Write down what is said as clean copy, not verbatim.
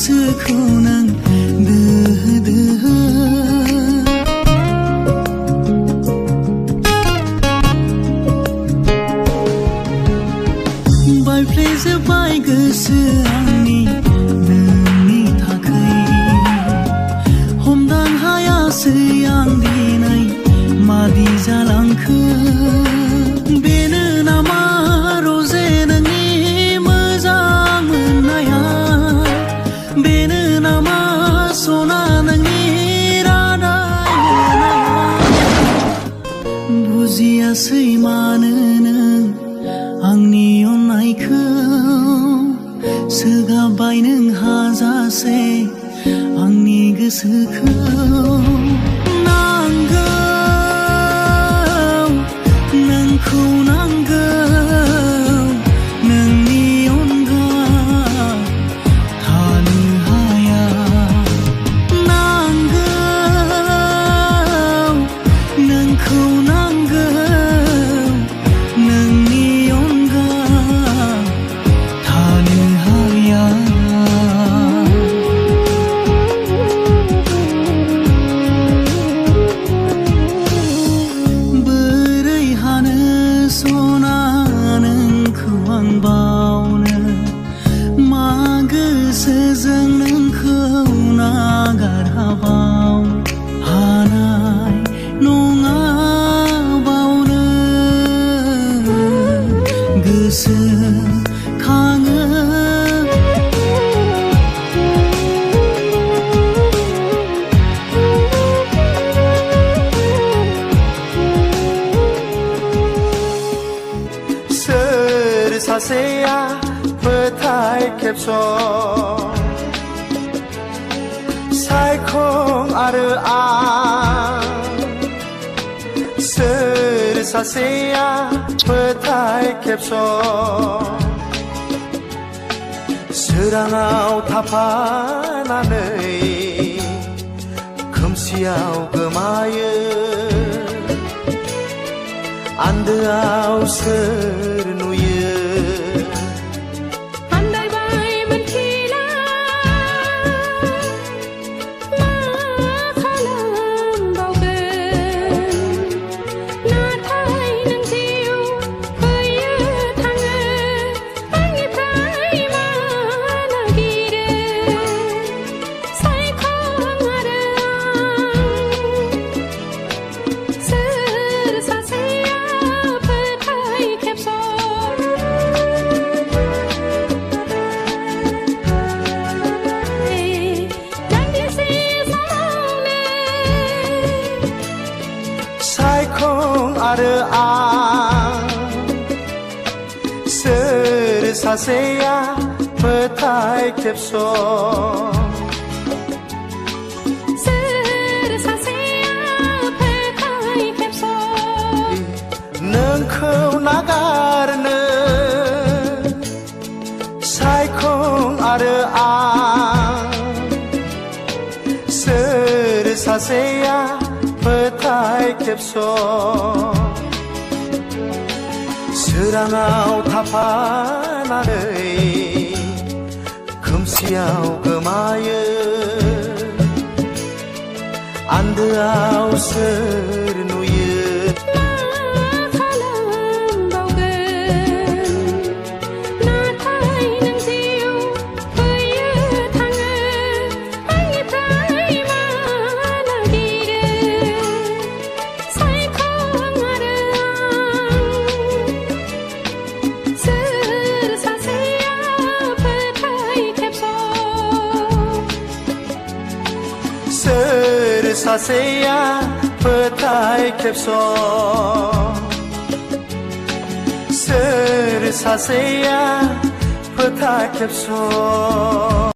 गोसोखौ नों दोहो दोहो बायफ्लेजोब्बाय गोसो आंनि नोंनि थाखाय हमदां हायासै आं दिनै मादि जालांखो बेनो नामा रजे नोंनि मोजां मोननाया बेनो नामा सना नोंनि रादाय होनाया बुजियासै मानो नों आंनि अननायखौ सोगाबाय नों हाजासे आंनि गोसोखौ नांगौ नोंखौ नांगौ नोंनि अनगा थानो हाया नांगौ नोंखौ नांगौ नोंनि अनगा थानो हाया बोरै हानो सना नोंखौ आं बावनो मा गोसोजों नोंखौ नागारहाबाव हानाय नङा बावनो गोसो खाङो सोर सासेया फोथाय खेबस' सायखं आरो आं सोर सासेया फोथाय खेबस' सोराङाव थाफानानै खोमसियाव गोमायो आन्दोआव सोर नुयो आन्दायबाय मोनथिला मा खालामबावगोन नाथाय नों जिउ फैयो थाङो आंनिफ्राय मा नागिरो सायखं आरो आं सोर सासेया फोथाय खेबस' दान्दिसे समावनो सायखं आरो आं सोर सासेया फोथाय खेबस' सोर सासेया फोथाय खेबस' नोंखौ नागारनो सायखं आरो आं सोर सासेया फोथाय खेबस' सोराङाव थाफानानै खोमसियाव गोमायो आन्दोआव सोर नुयो मा खालामबावगोन नाथाय नों जिउ फैयो थाङो आंनिफ्राय मा नागिरो सायखं आरो आं सोर सासेया फोथाय खेबस' सोर सासेया फोथाय खेबस' सोर सासेया फोथाय खेबस'